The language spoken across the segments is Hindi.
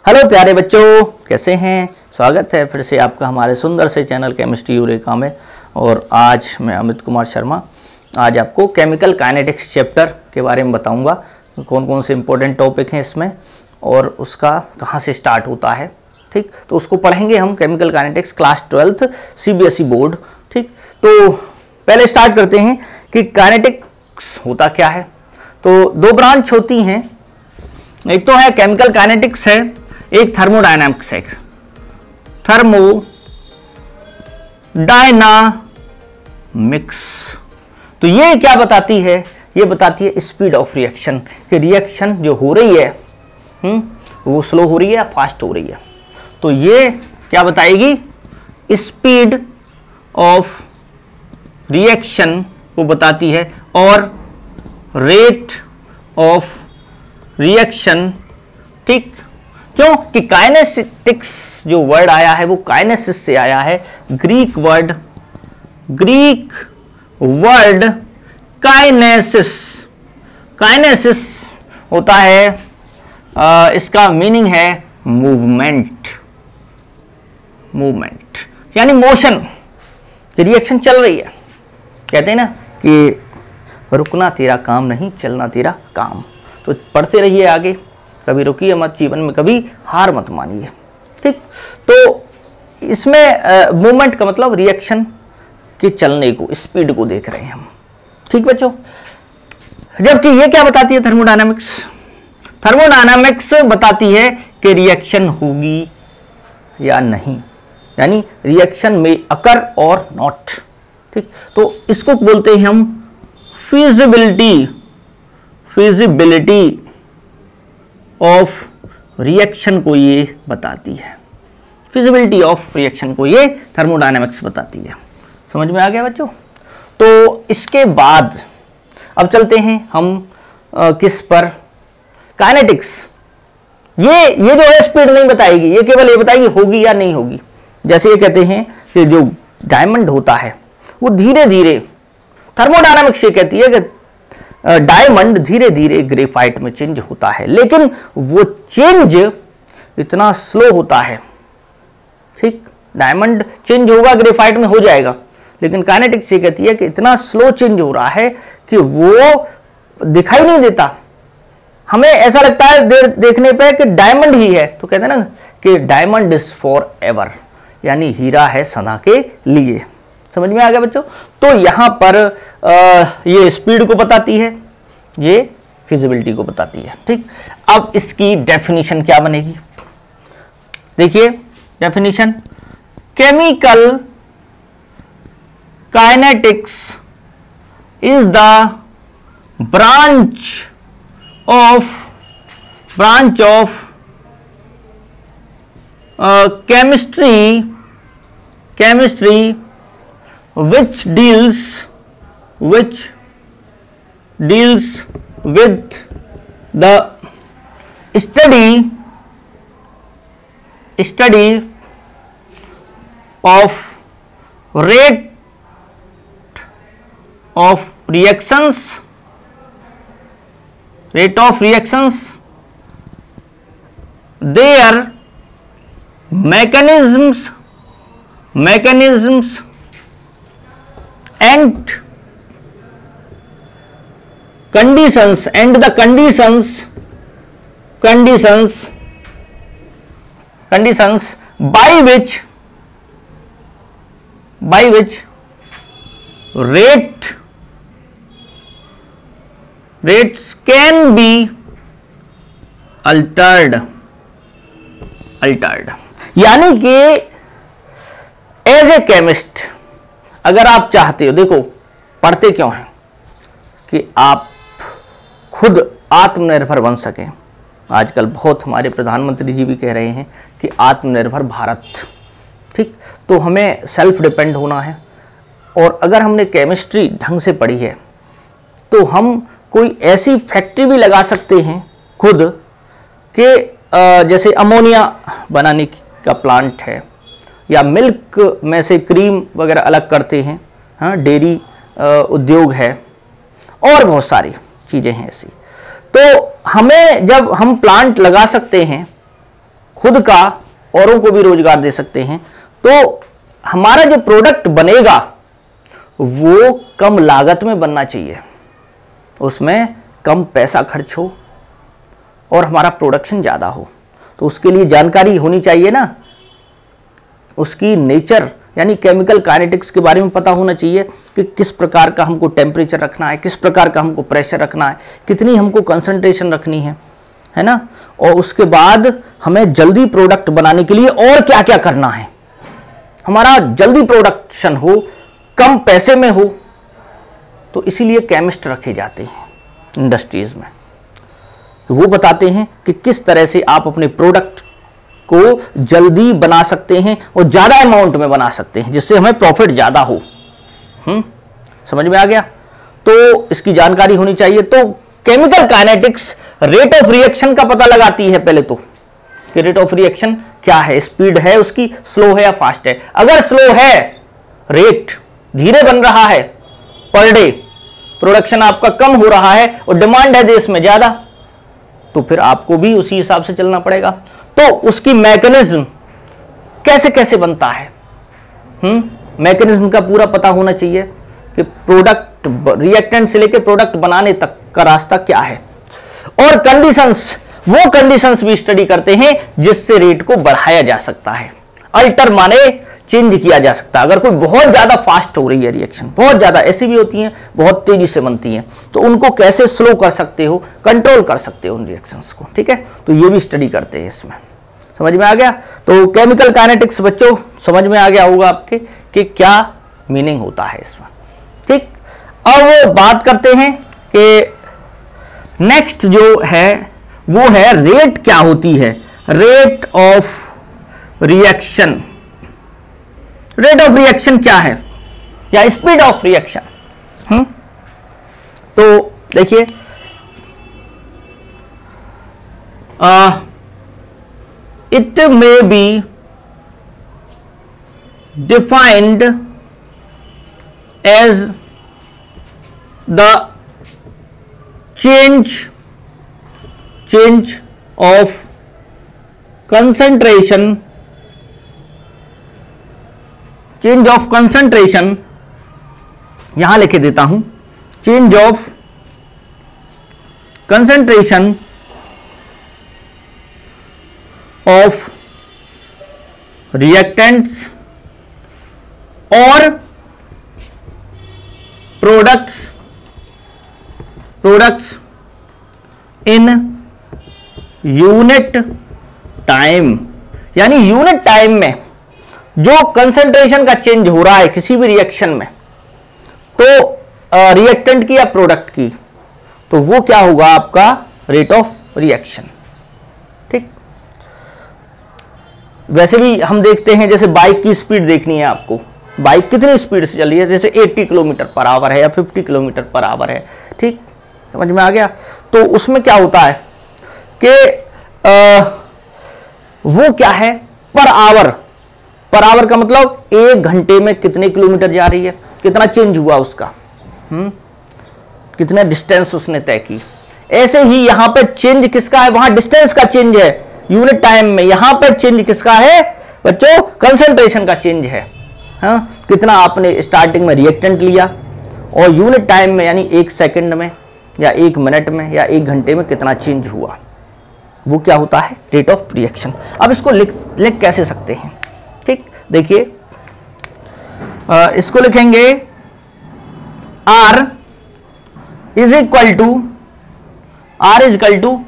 हेलो प्यारे बच्चों, कैसे हैं। स्वागत है फिर से आपका हमारे सुंदर से चैनल केमिस्ट्री यूरेका में। और आज मैं अमित कुमार शर्मा आज आपको केमिकल काइनेटिक्स चैप्टर के बारे में बताऊंगा। कौन कौन से इंपॉर्टेंट टॉपिक हैं इसमें और उसका कहाँ से स्टार्ट होता है। ठीक, तो उसको पढ़ेंगे हम। Chemical kinetics class 12th CBSE board. ठीक, तो पहले स्टार्ट करते हैं कि काइनेटिक्स होता क्या है। तो दो ब्रांच होती हैं, एक तो है केमिकल काइनेटिक्स है, एक थर्मोडायनामिक्स है। थर्मोडायनामिक्स तो ये क्या बताती है, ये बताती है स्पीड ऑफ रिएक्शन, कि रिएक्शन जो हो रही है वो स्लो हो रही है या फास्ट हो रही है। तो ये क्या बताएगी, स्पीड ऑफ रिएक्शन को बताती है और रेट ऑफ रिएक्शन। ठीक, क्यों कि काइनेटिक्स जो वर्ड आया है वो काइनेसिस से आया है, ग्रीक वर्ड काइनेसिस। काइनेसिस होता है, इसका मीनिंग है मूवमेंट यानी मोशन। रिएक्शन चल रही है, कहते हैं ना कि रुकना तेरा काम नहीं, चलना तेरा काम। तो पढ़ते रहिए आगे, कभी रुकिए मत, जीवन में कभी हार मत मानिए। ठीक, तो इसमें मूवमेंट का मतलब रिएक्शन के चलने को, स्पीड को देख रहे हैं हम। ठीक बच्चों, जबकि ये क्या बताती है थर्मोडायनामिक्स। थर्मोडायनामिक्स बताती है कि रिएक्शन होगी या नहीं, यानी रिएक्शन में अकर और नॉट। ठीक, तो इसको बोलते हैं हम फिजिबिलिटी ऑफ रिएक्शन को ये बताती है। फिजिबिलिटी ऑफ रिएक्शन को ये थर्मोडायनामिक्स बताती है। समझ में आ गया बच्चों। तो इसके बाद अब चलते हैं हम किस पर, काइनेटिक्स। ये जो है स्पीड नहीं बताएगी, ये केवल ये बताएगी होगी या नहीं होगी। जैसे ये कहते हैं कि जो डायमंड होता है वो धीरे धीरे, थर्मोडायनामिक्स ये कहती है कि डायमंड धीरे धीरे ग्रेफाइट में चेंज होता है, लेकिन वो चेंज इतना स्लो होता है। ठीक, डायमंड चेंज होगा ग्रेफाइट में हो जाएगा, लेकिन काइनेटिक्स ये कहती है कि इतना स्लो चेंज हो रहा है कि वो दिखाई नहीं देता। हमें ऐसा लगता है देखने पे कि डायमंड ही है। तो कहते हैं ना कि डायमंड इज फॉर एवर, यानी हीरा है सदा के लिए। समझ में आ गया बच्चों। तो यहां पर ये स्पीड को बताती है, ये फिजिबिलिटी को बताती है। ठीक, अब इसकी डेफिनेशन क्या बनेगी, देखिए definition. Chemical kinetics is the branch of chemistry which deals with the study of rate of reactions, their mechanisms and conditions by which rates can be altered। यानी कि एज ए केमिस्ट अगर आप चाहते हो, देखो पढ़ते क्यों हैं कि आप खुद आत्मनिर्भर बन सकें। आजकल बहुत हमारे प्रधानमंत्री जी भी कह रहे हैं कि आत्मनिर्भर भारत। ठीक, तो हमें सेल्फ डिपेंड होना है। और अगर हमने केमिस्ट्री ढंग से पढ़ी है तो हम कोई ऐसी फैक्ट्री भी लगा सकते हैं खुद के, जैसे अमोनिया बनाने का प्लांट है, या मिल्क में से क्रीम वगैरह अलग करते हैं, हाँ, डेयरी उद्योग है और बहुत सारी चीज़ें हैं ऐसी। तो हमें जब हम प्लांट लगा सकते हैं खुद का, औरों को भी रोजगार दे सकते हैं, तो हमारा जो प्रोडक्ट बनेगा वो कम लागत में बनना चाहिए, उसमें कम पैसा खर्च हो और हमारा प्रोडक्शन ज़्यादा हो। तो उसके लिए जानकारी होनी चाहिए ना, उसकी नेचर यानी केमिकल काइनेटिक्स के बारे में पता होना चाहिए कि किस प्रकार का हमको टेम्परेचर रखना है, किस प्रकार का हमको प्रेशर रखना है, कितनी हमको कंसंट्रेशन रखनी है ना। और उसके बाद हमें जल्दी प्रोडक्ट बनाने के लिए और क्या क्या करना है, हमारा जल्दी प्रोडक्शन हो, कम पैसे में हो। तो इसीलिए केमिस्ट रखे जाते हैं इंडस्ट्रीज में, वो बताते हैं कि किस तरह से आप अपने प्रोडक्ट को जल्दी बना सकते हैं और ज्यादा अमाउंट में बना सकते हैं, जिससे हमें प्रॉफिट ज्यादा हो। समझ में आ गया? तो इसकी जानकारी होनी चाहिए। तो chemical kinetics rate of reaction का पता लगाती है पहले तो, कि रेट ऑफ रिएक्शन क्या है, स्पीड है उसकी, स्लो है या फास्ट है। अगर स्लो है, रेट धीरे बन रहा है, पर डे प्रोडक्शन आपका कम हो रहा है और डिमांड है देश में ज्यादा, तो फिर आपको भी उसी हिसाब से चलना पड़ेगा। तो उसकी मैकेनिज्म कैसे कैसे बनता है, मैकेनिज्म का पूरा पता होना चाहिए कि प्रोडक्ट रिएक्टेंट से लेकर प्रोडक्ट बनाने तक का रास्ता क्या है। और कंडीशंस, वो कंडीशंस भी स्टडी करते हैं जिससे रेट को बढ़ाया जा सकता है। अल्टर माने चेंज किया जा सकता है। अगर कोई बहुत ज्यादा फास्ट हो रही है रिएक्शन, बहुत ज्यादा, ऐसी भी होती हैं बहुत तेजी से बनती हैं, तो उनको कैसे स्लो कर सकते हो, कंट्रोल कर सकते हो उन रिएक्शंस को। ठीक है, तो ये भी स्टडी करते हैं इसमें। समझ में आ गया? तो केमिकल काइनेटिक्स बच्चों समझ में आ गया होगा आपके कि क्या मीनिंग होता है इसमें। ठीक, अब बात करते हैं कि नेक्स्ट जो है वो है रेट क्या होती है, rate of reaction. Rate of reaction क्या है, या स्पीड ऑफ रिएक्शन। तो देखिए, it may be defined as the change of concentration, यहां लिखे देता हूं, change of concentration of reactants और प्रोडक्ट्स इन यूनिट टाइम। यानी यूनिट टाइम में जो कंसंट्रेशन का चेंज हो रहा है किसी भी रिएक्शन में, तो रिएक्टेंट की या प्रोडक्ट की, तो वो क्या होगा आपका रेट ऑफ रिएक्शन। ठीक, वैसे भी हम देखते हैं, जैसे बाइक की स्पीड देखनी है आपको, बाइक कितनी स्पीड से चल रही है, जैसे 80 किलोमीटर पर आवर है या 50 किलोमीटर पर आवर है। ठीक, समझ में आ गया? तो उसमें क्या होता है कि वो क्या है, पर आवर का मतलब 1 घंटे में कितने किलोमीटर जा रही है, कितना चेंज हुआ उसका, कितने डिस्टेंस उसने तय की। ऐसे ही यहां पे चेंज किसका है, वहां डिस्टेंस का चेंज है यूनिट टाइम में, यहां पे चेंज किसका है बच्चों, कंसंट्रेशन का चेंज है। कितना आपने स्टार्टिंग में रिएक्टेंट लिया और यूनिट टाइम में यानी 1 सेकंड में या 1 मिनट में या 1 घंटे में कितना चेंज हुआ, वो क्या होता है, रेट ऑफ रिएक्शन। अब इसको लिख कैसे सकते हैं। ठीक, देखिए, इसको लिखेंगे R इज इक्वल टू,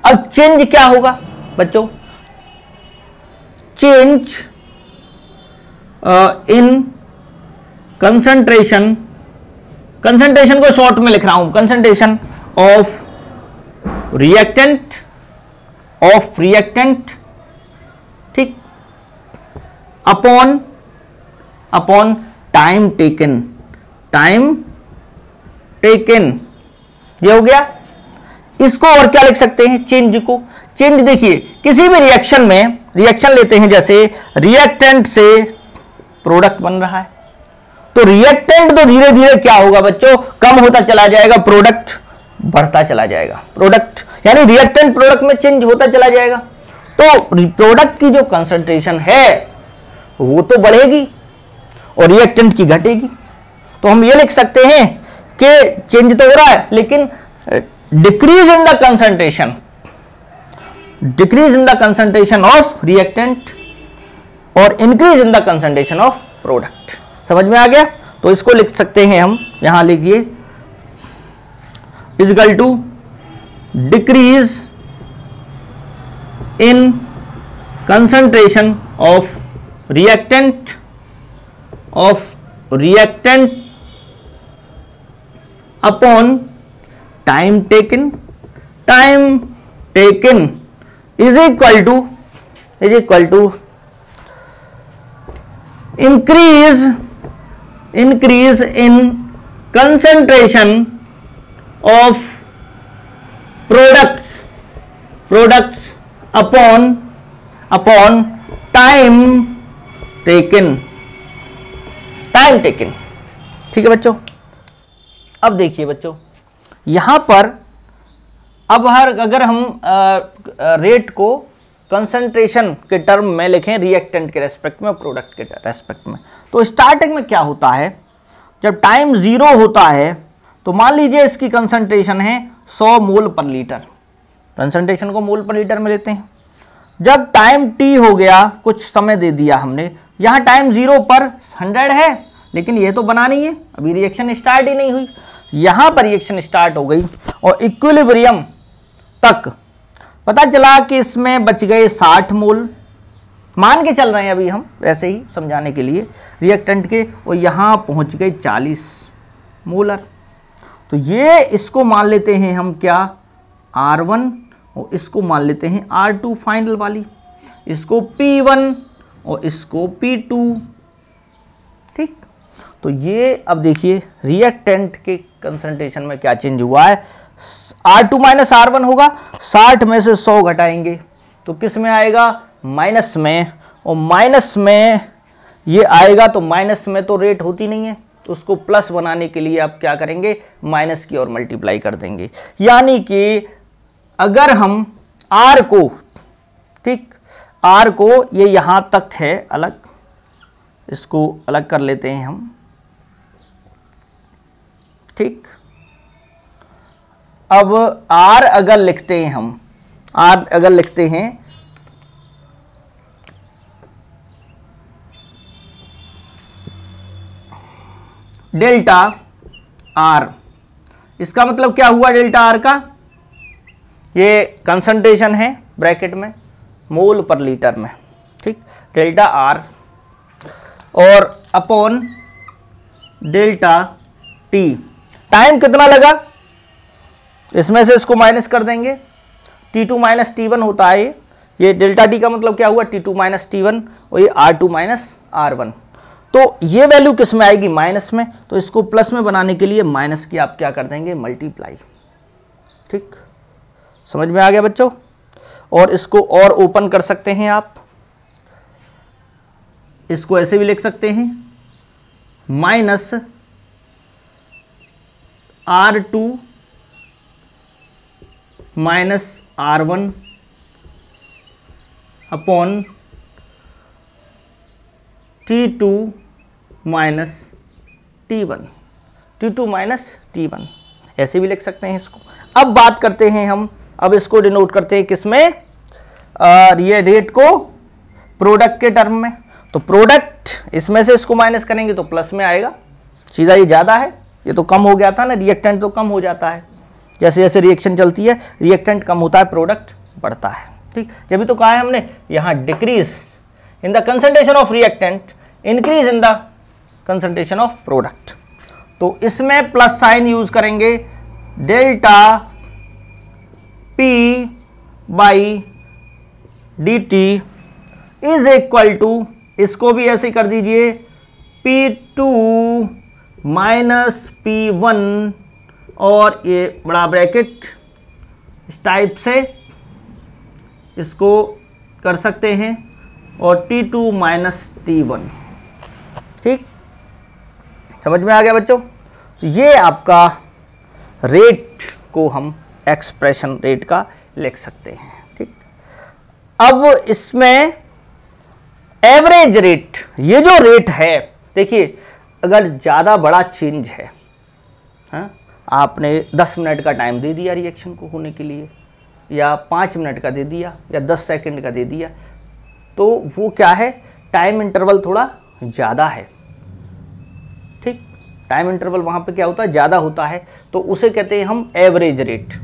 अब चेंज क्या होगा बच्चों, चेंज इन कंसंट्रेशन को शॉर्ट में लिख रहा हूं, कंसंट्रेशन ऑफ रिएक्टेंट, ठीक, अपॉन टाइम टेकन, ये हो गया। इसको और क्या लिख सकते हैं, चेंज को। चेंज देखिए, किसी भी रिएक्शन में, रिएक्शन लेते हैं जैसे रिएक्टेंट से प्रोडक्ट बन रहा है, तो रिएक्टेंट तो धीरे धीरे क्या होगा बच्चों, कम होता चला जाएगा, प्रोडक्ट बढ़ता चला जाएगा। प्रोडक्ट यानी रिएक्टेंट प्रोडक्ट में चेंज होता चला जाएगा। तो प्रोडक्ट की जो कंसंट्रेशन है वो तो बढ़ेगी और रिएक्टेंट की घटेगी। तो हम ये लिख सकते हैं कि चेंज तो हो रहा है लेकिन decrease in the concentration of reactant और increase in the concentration of product. समझ में आ गया? तो इसको लिख सकते हैं हम, यहां लिखिए equal to decrease in concentration of reactant upon time taken is equal to increase in concentration of products upon time taken। ठीक है बच्चों। अब देखिए बच्चों, यहां पर अब अगर हम रेट को कंसंट्रेशन के टर्म में लिखें रिएक्टेंट के रेस्पेक्ट में, प्रोडक्ट के रेस्पेक्ट में, तो स्टार्टिंग में क्या होता है, जब टाइम 0 होता है तो मान लीजिए इसकी कंसंट्रेशन है 100 मोल पर लीटर। कंसंट्रेशन को मोल पर लीटर में लेते हैं। जब टाइम t हो गया, कुछ समय दे दिया हमने, यहां टाइम 0 पर 100 है लेकिन ये तो बना नहीं है, अभी रिएक्शन स्टार्ट ही नहीं हुई। यहां पर रिएक्शन स्टार्ट हो गई और इक्विलिब्रियम तक पता चला कि इसमें बच गए 60 मोल, मान के चल रहे हैं अभी हम वैसे ही समझाने के लिए रिएक्टेंट के, और यहाँ पहुँच गए 40 मोलर। तो ये इसको मान लेते हैं हम क्या, R1, और इसको मान लेते हैं R2 फाइनल वाली, इसको P1 और इसको P2। ठीक, तो ये अब देखिए रिएक्टेंट के कंसंट्रेशन में क्या चेंज हुआ है, R2 माइनस R1 होगा, 60 में से 100 घटाएंगे तो किस में आएगा, माइनस में, और माइनस में ये आएगा तो माइनस में तो रेट होती नहीं है, तो उसको प्लस बनाने के लिए आप क्या करेंगे, माइनस की और मल्टीप्लाई कर देंगे। यानी कि अगर हम R को, ठीक, R को ये यहां तक है अलग, इसको अलग कर लेते हैं हम, ठीक। अब R अगर लिखते हैं हम, R अगर लिखते हैं डेल्टा R, इसका मतलब क्या हुआ डेल्टा R का, ये कंसंट्रेशन है ब्रैकेट में मोल पर लीटर में, ठीक, डेल्टा R और अपॉन डेल्टा T। टाइम कितना लगा, इसमें से इसको माइनस कर देंगे, T2 माइनस T1 होता है ये डेल्टा T का मतलब क्या हुआ, T2 माइनस T1 और ये R2 माइनस R1। तो ये वैल्यू किस में आएगी, माइनस में, तो इसको प्लस में बनाने के लिए माइनस की आप क्या कर देंगे, मल्टीप्लाई। ठीक, समझ में आ गया बच्चों। और इसको और ओपन कर सकते हैं आप, इसको ऐसे भी लिख सकते हैं, minus R2 minus R1 upon T2 minus T1, T2 minus T1, ऐसे भी लिख सकते हैं इसको। अब बात करते हैं हम, अब इसको डिनोट करते हैं किसमें, ये रेट को प्रोडक्ट के टर्म में। तो प्रोडक्ट, इसमें से इसको माइनस करेंगे तो प्लस में आएगा, सीधा ये ज़्यादा है, ये तो कम हो गया था ना, रिएक्टेंट तो कम हो जाता है, जैसे जैसे रिएक्शन चलती है रिएक्टेंट कम होता है, प्रोडक्ट बढ़ता है। ठीक, जब भी तो कहा है हमने, यहाँ decrease in the concentration of reactant, increase in the concentration of product. तो इसमें प्लस साइन यूज करेंगे, delta P by dt is equal to, इसको भी ऐसे कर दीजिए, P2 माइनस P1 और ये बड़ा ब्रैकेट इस टाइप से इसको कर सकते हैं, और T2 माइनस T1। ठीक, समझ में आ गया बच्चों। तो ये आपका रेट को हम एक्सप्रेशन रेट का लिख सकते हैं। ठीक, अब इसमें एवरेज रेट, ये जो रेट है देखिए, अगर ज़्यादा बड़ा चेंज है, हाँ, आपने 10 मिनट का टाइम दे दिया रिएक्शन को होने के लिए, या 5 मिनट का दे दिया, या 10 सेकंड का दे दिया, तो वो क्या है, टाइम इंटरवल थोड़ा ज़्यादा है। ठीक, टाइम इंटरवल वहाँ पे क्या होता है, ज़्यादा होता है, तो उसे कहते हैं हम एवरेज रेट।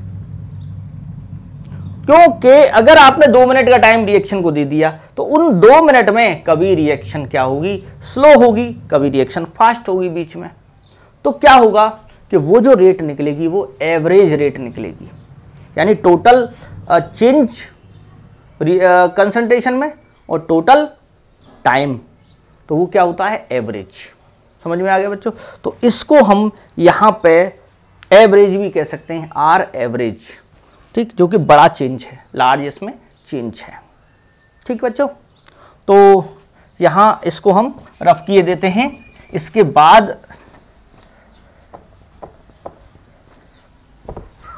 क्योंकि अगर आपने 2 मिनट का टाइम रिएक्शन को दे दिया तो उन 2 मिनट में कभी रिएक्शन क्या होगी, स्लो होगी, कभी रिएक्शन फास्ट होगी बीच में। तो क्या होगा कि वो जो रेट निकलेगी वो एवरेज रेट निकलेगी, यानी टोटल चेंज कंसंट्रेशन में और टोटल टाइम, तो वो क्या होता है, एवरेज। समझ में आ गया बच्चों? तो इसको हम यहाँ पे एवरेज भी कह सकते हैं, आर एवरेज। ठीक, जो कि बड़ा चेंज है, लार्ज इसमें चेंज है। ठीक बच्चों, तो यहाँ इसको हम रफ किए देते हैं। इसके बाद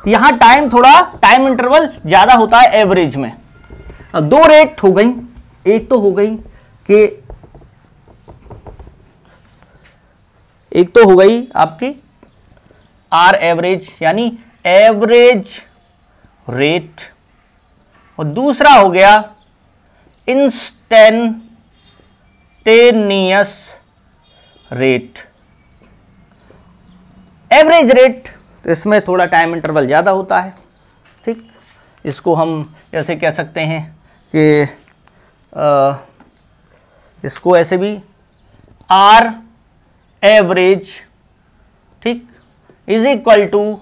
यहाँ टाइम इंटरवल ज़्यादा होता है एवरेज में। अब 2 रेट हो गई, एक तो हो गई कि एक तो हो गई आपकी आर एवरेज यानी एवरेज रेट, और दूसरा हो गया इंस्टेंटेनियस रेट। एवरेज रेट, इसमें थोड़ा टाइम इंटरवल ज़्यादा होता है। ठीक, इसको हम ऐसे कह सकते हैं कि इसको ऐसे भी आर एवरेज, ठीक, is equal to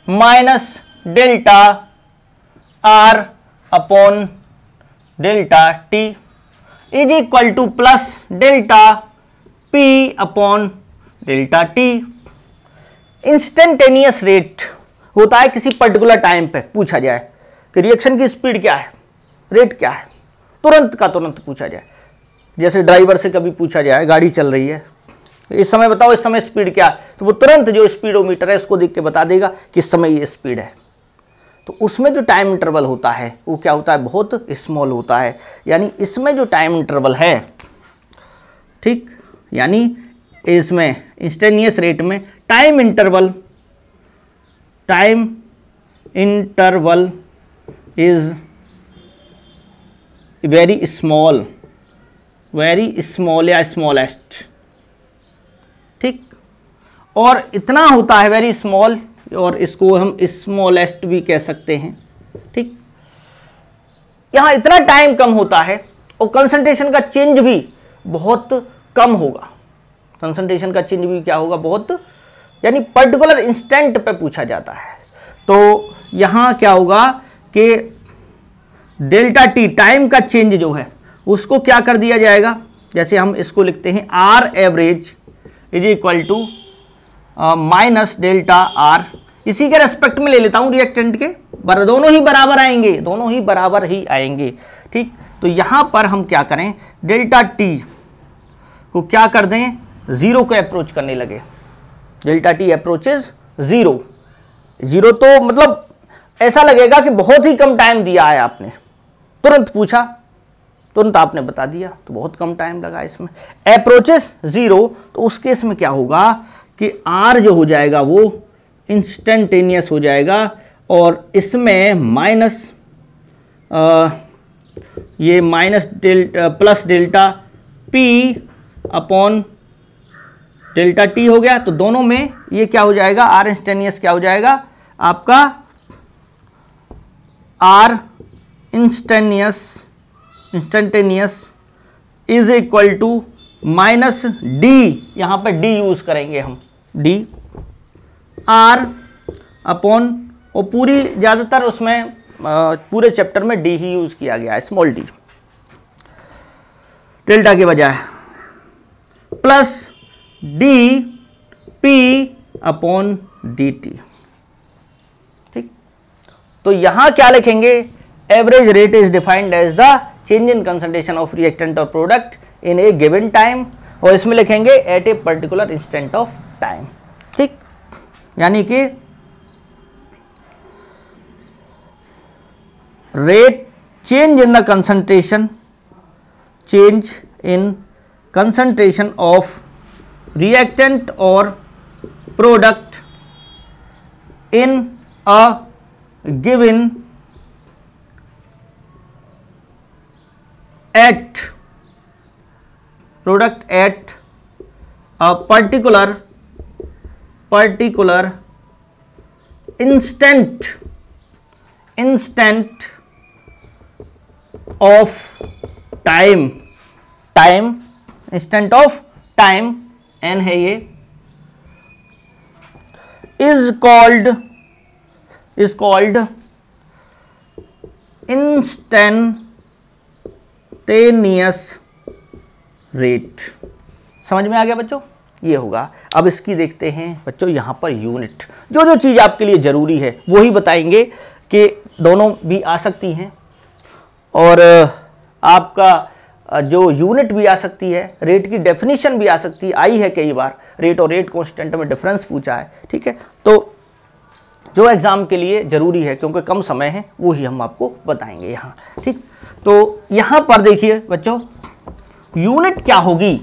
minus delta R upon delta T is equal to plus delta P upon delta T. Instantaneous rate होता है किसी पर्टिकुलर टाइम पे पूछा जाए कि रिएक्शन की स्पीड क्या है, रेट क्या है, तुरंत का तुरंत पूछा जाए। जैसे ड्राइवर से कभी पूछा जाए, गाड़ी चल रही है, इस समय बताओ इस समय स्पीड क्या है, तो वो तुरंत जो स्पीडोमीटर है उसको देख के बता देगा कि इस समय ये स्पीड है। तो उसमें जो टाइम इंटरवल होता है वो क्या होता है, बहुत स्मॉल होता है। यानी इसमें जो टाइम इंटरवल है, ठीक, यानी इसमें इंस्टेंटेनियस रेट में time interval is very small या स्मॉलेस्ट। ठीक, और इतना होता है वेरी स्मॉल, और इसको हम स्मॉलेस्ट भी कह सकते हैं। ठीक, यहां इतना टाइम कम होता है और कंसंट्रेशन का चेंज भी बहुत कम होगा। कंसंट्रेशन का चेंज भी क्या होगा, बहुत, यानी पर्टिकुलर इंस्टेंट पे पूछा जाता है। तो यहां क्या होगा कि डेल्टा टी, टाइम का चेंज जो है उसको क्या कर दिया जाएगा, जैसे हम इसको लिखते हैं R average is equal to minus delta R, इसी के रेस्पेक्ट में ले लेता हूं रिएक्टेंट के, दोनों ही बराबर आएंगे, दोनों ही बराबर ही आएंगे। ठीक, तो यहां पर हम क्या करें, डेल्टा टी को क्या कर दें, 0 को अप्रोच करने लगे। डेल्टा टी अप्रोचेज 0, तो मतलब ऐसा लगेगा कि बहुत ही कम टाइम दिया है आपने, तुरंत पूछा, तुरंत आपने बता दिया, तो बहुत कम टाइम लगा इसमें। अप्रोचेस 0, तो उस केस में क्या होगा कि आर जो हो जाएगा वो इंस्टेंटेनियस हो जाएगा, और इसमें माइनस ये minus plus delta P upon delta T हो गया। तो दोनों में ये क्या हो जाएगा, आर इंस्टेंटेनियस क्या हो जाएगा आपका, R instantaneous is equal to minus D, यहां पर डी यूज करेंगे हम, डी आर अपॉन, और पूरी ज्यादातर उसमें पूरे चैप्टर में डी ही यूज किया गया है, स्मॉल डी, डेल्टा के बजाय, plus D P upon D T. ठीक, तो यहां क्या लिखेंगे, average rate is defined as the change in concentration of reactant और product in a given time, और इसमें लिखेंगे at a particular instant of time. ठीक, यानी कि rate change in the concentration, change in concentration of reactant or product in a given at product at a particular instant of time, instant of time n है ये, is called instantaneous rate। समझ में आ गया बच्चों, ये होगा। अब इसकी देखते हैं बच्चों, यहां पर यूनिट, जो चीज आपके लिए जरूरी है वही बताएंगे कि दोनों भी आ सकती हैं और आपका जो यूनिट भी आ सकती है, रेट की डेफिनेशन भी आ सकती है, आई है कई बार, रेट और रेट कांस्टेंट में डिफरेंस पूछा है, ठीक है। तो जो एग्जाम के लिए जरूरी है, क्योंकि कम समय है, वो ही हम आपको बताएंगे यहाँ, ठीक। तो यहाँ पर देखिए बच्चों, यूनिट क्या होगी।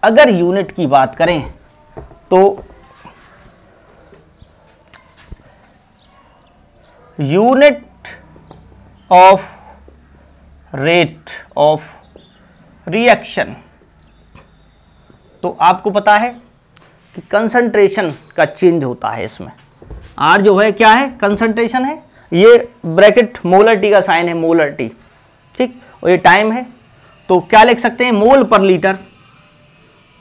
अगर यूनिट की बात करें तो unit of rate of reaction, तो आपको पता है कि कंसंट्रेशन का चेंज होता है इसमें। आर जो है क्या है, कंसंट्रेशन है, ये ब्रैकेट मोलर टी का साइन है, मोलर टी, ठीक, और ये टाइम है। तो क्या लिख सकते हैं, मोल पर लीटर,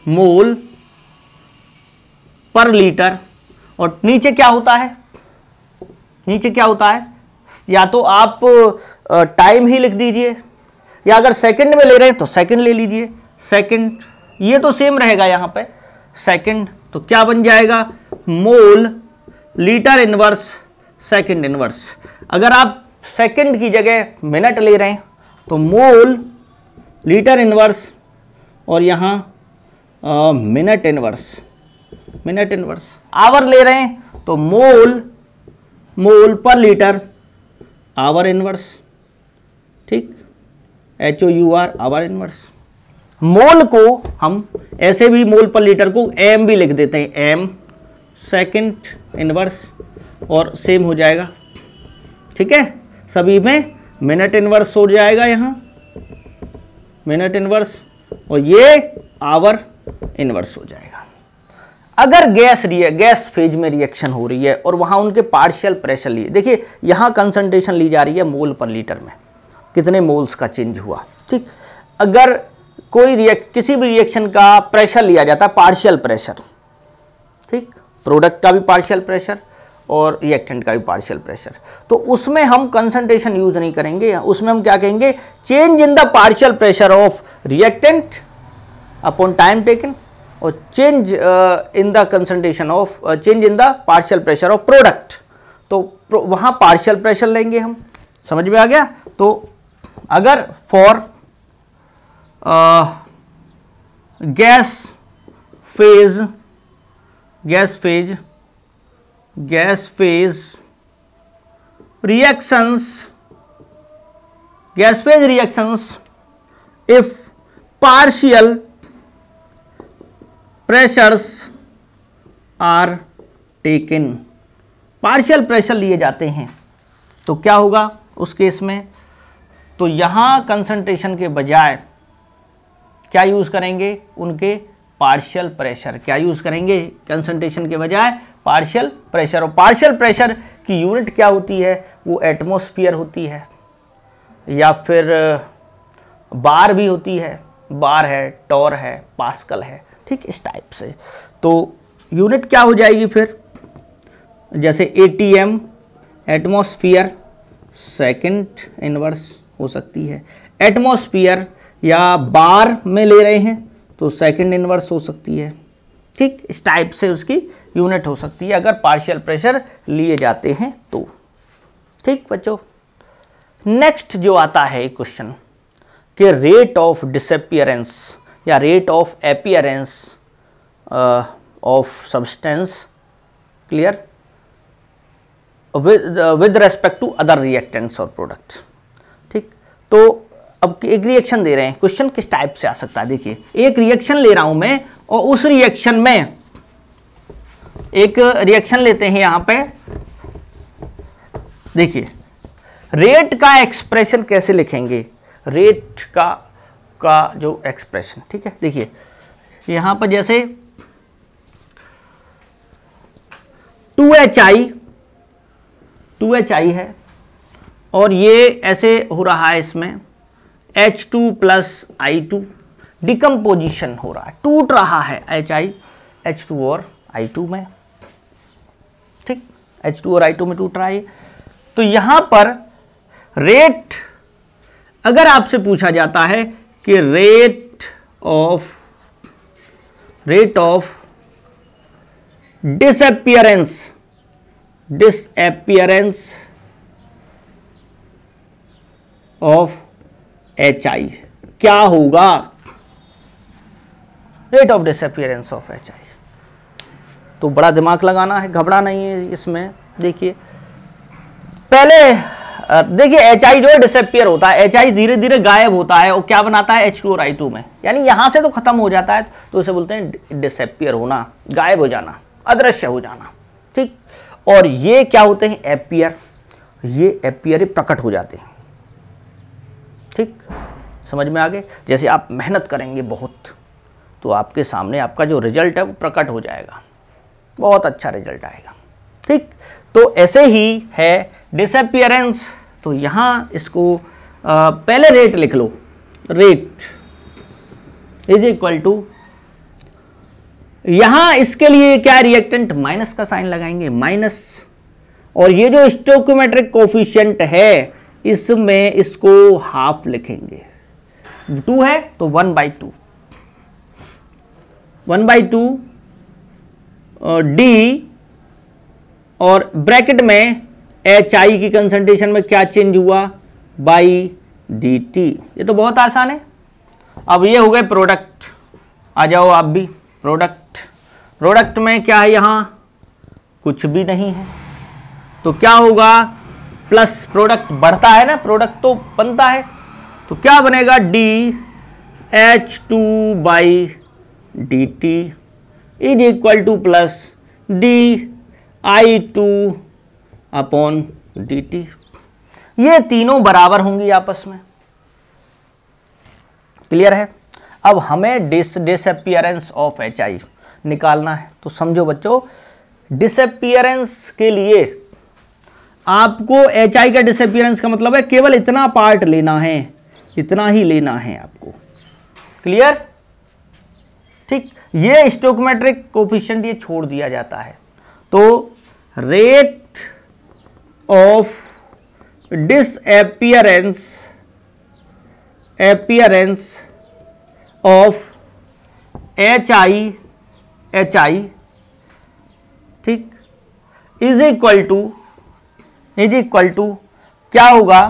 मोल पर लीटर। और नीचे क्या होता है, नीचे क्या होता है, या तो आप टाइम ही लिख दीजिए, या अगर सेकंड में ले रहे हैं तो सेकंड ले लीजिए, सेकंड, ये तो सेम रहेगा यहाँ पे सेकंड। तो क्या बन जाएगा, mole litre inverse second inverse. अगर आप सेकंड की जगह मिनट ले रहे हैं तो मोल लीटर इनवर्स, और यहाँ minute inverse, minute inverse. Hour ले रहे हैं तो mole per litre hour inverse, ठीक, HOUR आवर इनवर्स। मोल को हम ऐसे भी, मोल पर लीटर को एम भी लिख देते हैं, एम सेकंड इनवर्स, और सेम हो जाएगा, ठीक है। सभी में मिनट इनवर्स हो जाएगा, यहाँ मिनट इनवर्स, और ये आवर इनवर्स हो जाएगा। अगर गैस फेज में रिएक्शन हो रही है और वहां उनके पार्शियल प्रेशर लिए, देखिए यहां कंसंट्रेशन ली जा रही है मोल पर लीटर में, कितने मोल्स का चेंज हुआ, ठीक। अगर कोई किसी भी रिएक्शन का प्रेशर लिया जाता है, पार्शियल प्रेशर, ठीक, प्रोडक्ट का भी पार्शियल प्रेशर और रिएक्टेंट का भी पार्शियल प्रेशर, तो उसमें हम कंसंट्रेशन यूज नहीं करेंगे, उसमें हम क्या कहेंगे, change in the partial pressure of reactant upon time taken, और change in the concentration of, change in the partial pressure of product. तो वहां पार्शियल प्रेशर लेंगे हम, समझ में आ गया। तो अगर for gas phase reactions if partial pressures are taken, partial pressure लिए जाते हैं तो क्या होगा उस केस में, तो यहां कंसंट्रेशन के बजाय क्या यूज करेंगे, उनके पार्शियल प्रेशर, क्या यूज करेंगे, कंसंट्रेशन के बजाय पार्शियल प्रेशर। और पार्शियल प्रेशर की यूनिट क्या होती है, वो एटमॉस्फेयर होती है, या फिर बार भी होती है, बार है, टॉर है, पास्कल है, ठीक, इस टाइप से। तो यूनिट क्या हो जाएगी फिर, जैसे ATM एटमॉस्फेयर सेकंड इनवर्स हो सकती है, एटमॉस्फेयर या बार में ले रहे हैं तो सेकंड इनवर्स हो सकती है, ठीक, इस टाइप से उसकी यूनिट हो सकती है अगर पार्शियल प्रेशर लिए जाते हैं तो, ठीक बच्चों। नेक्स्ट जो आता है क्वेश्चन कि रेट ऑफ डिसअपियरेंस या rate of appearance of substance, clear, with respect to other reactants और प्रोडक्ट्स, ठीक। तो अब एक रिएक्शन दे रहे हैं, क्वेश्चन किस टाइप से आ सकता है, देखिए एक रिएक्शन ले रहा हूं मैं और उस रिएक्शन में एक रिएक्शन लेते हैं यहां पे, देखिए रेट का एक्सप्रेशन कैसे लिखेंगे, रेट का जो एक्सप्रेशन, ठीक है। देखिए यहां पर जैसे 2HI है और ये ऐसे हो रहा है, इसमें H2 प्लस I2 डिकम्पोजिशन हो रहा है, टूट रहा है HI H2 और I2 में, ठीक, H2 और I2 में टूट रहा है। तो यहां पर रेट, अगर आपसे पूछा जाता है कि rate of disappearance of HI क्या होगा, rate of disappearance of HI, तो बड़ा दिमाग लगाना है, घबरा नहीं है इसमें। देखिए पहले देखिए HI जो डिसअपियर होता है, HI धीरे धीरे गायब होता है और क्या बनाता है H2 और I2 में, यानी यहां से तो खत्म हो जाता है, तो इसे बोलते हैं डिसअपियर होना, गायब हो जाना, अदृश्य हो जाना, ठीक। और ये क्या होते हैं, एपियर, ये एपियर प्रकट हो जाते हैं, ठीक, समझ में आ गए। जैसे आप मेहनत करेंगे बहुत तो आपके सामने आपका जो रिजल्ट है वो प्रकट हो जाएगा, बहुत अच्छा रिजल्ट आएगा, ठीक। तो ऐसे ही है डिसअपियरेंस, तो यहां इसको पहले रेट लिख लो, रेट इज इक्वल टू, यहां इसके लिए क्या रिएक्टेंट माइनस का साइन लगाएंगे, माइनस, और ये जो स्टोइकोमेट्रिक कोफिशिएंट है इसमें इसको हाफ लिखेंगे, 2 है तो 1/2 डी, और ब्रैकेट में HI की कंसंट्रेशन में क्या चेंज हुआ, बाई dt। ये तो बहुत आसान है। अब ये हो गए प्रोडक्ट, आ जाओ आप भी, प्रोडक्ट में क्या है, यहां कुछ भी नहीं है, तो क्या होगा, प्लस प्रोडक्ट बढ़ता है ना, प्रोडक्ट तो बनता है, तो क्या बनेगा, DH2/dt is equal to plus DI2/dt। ये तीनों बराबर होंगी आपस में, क्लियर है। अब हमें डिसअपियरेंस ऑफ HI निकालना है, तो समझो बच्चों, डिसअपियरेंस के लिए आपको HI का डिसअपियरेंस का मतलब है केवल इतना पार्ट लेना है, इतना ही लेना है आपको, क्लियर, ठीक। ये स्टोइकोमेट्रिक कोफिशिएंट ये छोड़ दिया जाता है, तो rate of disappearance of HI ठीक, इज इक्वल टू क्या होगा,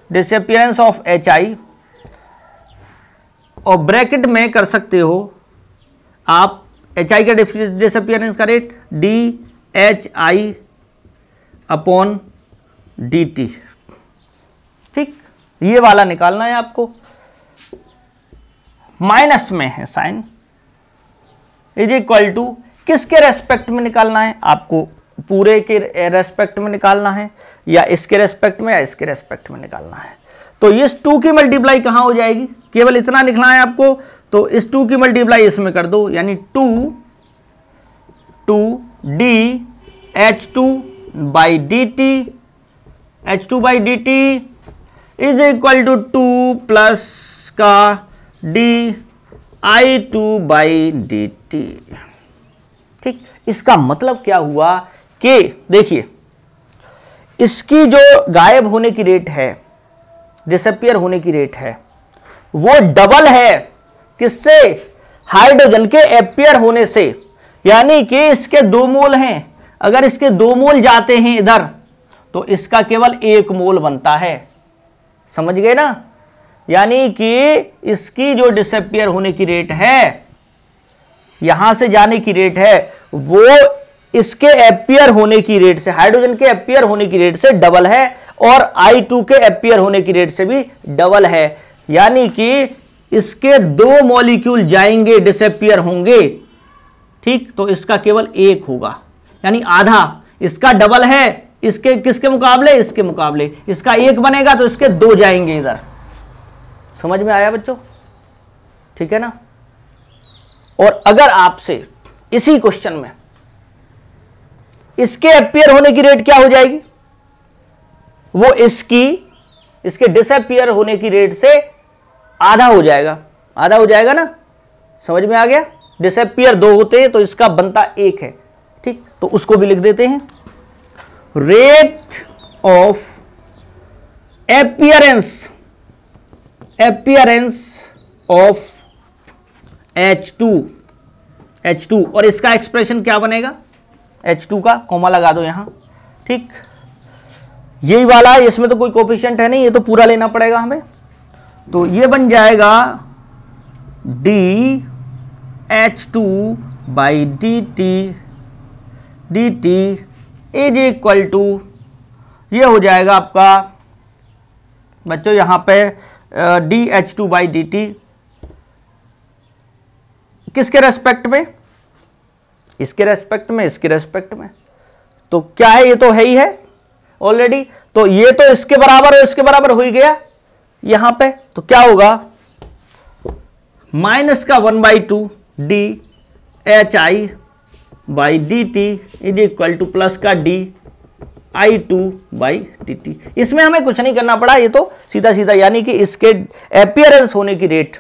डिसअपियरेंस ऑफ HI, और ब्रैकेट में कर सकते हो आप HI का डिसअपियरेंस का रेट DHI/dt, ठीक, ये वाला निकालना है आपको, माइनस में है साइन, इज इक्वल टू किसके रेस्पेक्ट में निकालना है, आपको पूरे के रेस्पेक्ट में निकालना है या इसके रेस्पेक्ट में या इसके रेस्पेक्ट में निकालना है। तो इस 2 की मल्टीप्लाई कहां हो जाएगी, केवल इतना लिखना है आपको, तो इस 2 की मल्टीप्लाई इसमें कर दो, यानी 2 H2/dt is equal to 2 plus का DI2/dt, ठीक। इसका मतलब क्या हुआ कि देखिए इसकी जो गायब होने की रेट है, डिसअपियर होने की रेट है, वो डबल है किससे, हाइड्रोजन के अपियर होने से, यानी कि इसके 2 मोल हैं, अगर इसके 2 मोल जाते हैं इधर तो इसका केवल 1 मोल बनता है, समझ गए ना, यानी कि इसकी जो डिसअपियर होने की रेट है, यहां से जाने की रेट है, वो इसके अपियर होने की रेट से, हाइड्रोजन के अपियर होने की रेट से डबल है, और I2 के एपियर होने की रेट से भी डबल है, यानी कि इसके 2 मॉलिक्यूल जाएंगे, डिसअपियर होंगे, ठीक, तो इसका केवल 1 होगा, यानी आधा। इसका डबल है इसके किसके मुकाबले, इसके मुकाबले। इसका 1 बनेगा तो इसके 2 जाएंगे इधर। समझ में आया बच्चों? ठीक है ना। और अगर आपसे इसी क्वेश्चन में इसके एपियर होने की रेट क्या हो जाएगी, वो इसके डिसअपियर होने की रेट से आधा हो जाएगा, आधा हो जाएगा ना। समझ में आ गया? डिसअपियर 2 होते हैं तो इसका बनता 1 है, ठीक, तो उसको भी लिख देते हैं। Rate of appearance of H2 और इसका एक्सप्रेशन क्या बनेगा, H2 का कॉमा लगा दो यहां, ठीक। यही वाला है, इसमें तो कोई कोफिशिएंट है नहीं, ये तो पूरा लेना पड़ेगा हमें। तो ये बन जाएगा DH2/dt इज इक्वल टू, ये हो जाएगा आपका बच्चों यहां पे DH2/dt किसके रेस्पेक्ट में, इसके रेस्पेक्ट में, इसके रेस्पेक्ट में। तो क्या है, ये तो है ही है ऑलरेडी, तो ये तो इसके बराबर और इसके बराबर हो ही गया यहां पे। तो क्या होगा, माइनस का 1/2 DHI/dt is equal to plus का DI2/dt। इसमें हमें कुछ नहीं करना पड़ा, ये तो सीधा सीधा, यानी कि इसके एपियरेंस होने की रेट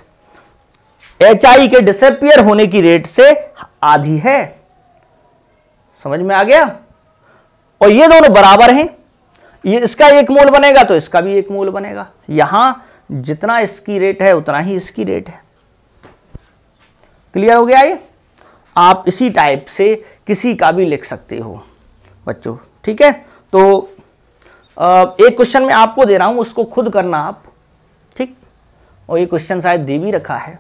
HI के डिसअपियर होने की रेट से आधी है। समझ में आ गया? और ये दोनों बराबर हैं, ये इसका 1 मोल बनेगा तो इसका भी 1 मोल बनेगा। यहां जितना इसकी रेट है उतना ही इसकी रेट है। क्लियर हो गया ये? आप इसी टाइप से किसी का भी लिख सकते हो बच्चों, ठीक है। तो एक क्वेश्चन मैं आपको दे रहा हूं, उसको खुद करना आप, ठीक। और ये क्वेश्चन शायद दे भी रखा है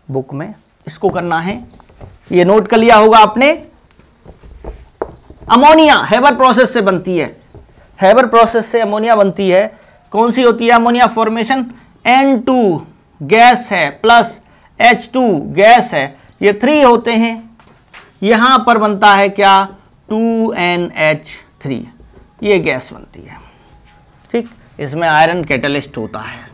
बुक में, इसको करना है। ये नोट कर लिया होगा आपने। अमोनिया हेबर प्रोसेस से बनती है, हेबर प्रोसेस से अमोनिया बनती है। कौन सी होती है अमोनिया फॉर्मेशन, N2 गैस है प्लस H2 गैस है, ये 3 होते हैं। यहां पर बनता है क्या, 2NH3, ये गैस बनती है, ठीक। इसमें आयरन कैटलिस्ट होता है,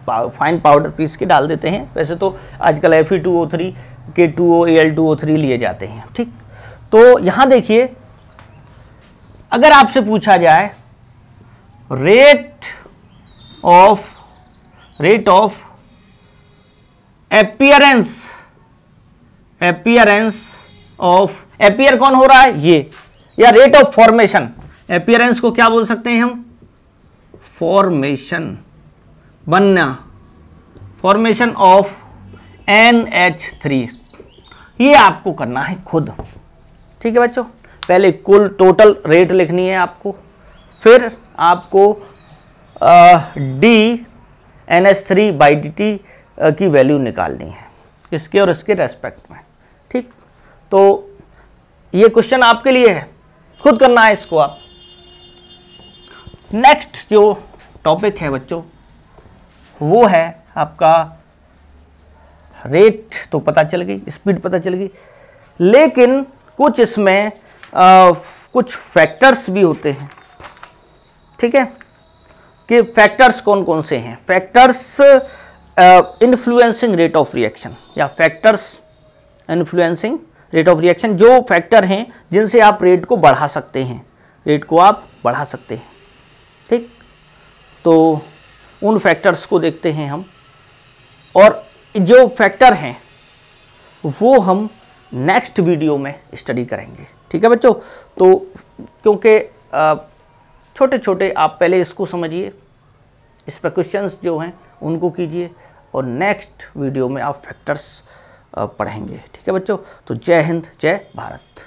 फाइन पाउडर पीस के डाल देते हैं। वैसे तो आजकल Fe2O3 K2O Al2O3 लिए जाते हैं, ठीक। तो यहां देखिए, अगर आपसे पूछा जाए rate of appearance of, appear कौन हो रहा है ये, या रेट ऑफ फॉर्मेशन, एपियरेंस को क्या बोल सकते हैं हम, फॉर्मेशन, बनना, फॉर्मेशन ऑफ NH3, ये आपको करना है खुद, ठीक है बच्चों। पहले कुल टोटल रेट लिखनी है आपको, फिर आपको DNH3/dt की वैल्यू निकालनी है, इसके और इसके रेस्पेक्ट में, ठीक। तो ये क्वेश्चन आपके लिए है, खुद करना है इसको आप। नेक्स्ट जो टॉपिक है बच्चों, वो है आपका रेट, तो पता चल गई, स्पीड पता चल गई, लेकिन कुछ इसमें कुछ फैक्टर्स भी होते हैं, ठीक है। कि फैक्टर्स कौन कौन से हैं, factors influencing rate of reaction, या factors influencing rate of reaction, जो फैक्टर हैं जिनसे आप रेट को बढ़ा सकते हैं, रेट को आप बढ़ा सकते हैं, ठीक। तो उन फैक्टर्स को देखते हैं हम, और जो फैक्टर हैं वो हम नेक्स्ट वीडियो में स्टडी करेंगे, ठीक है बच्चों। तो क्योंकि छोटे छोटे आप पहले इसको समझिए, इस पर क्वेश्चंस जो हैं उनको कीजिए, और नेक्स्ट वीडियो में आप फैक्टर्स पढ़ेंगे, ठीक है बच्चों। तो जय हिंद, जय भारत।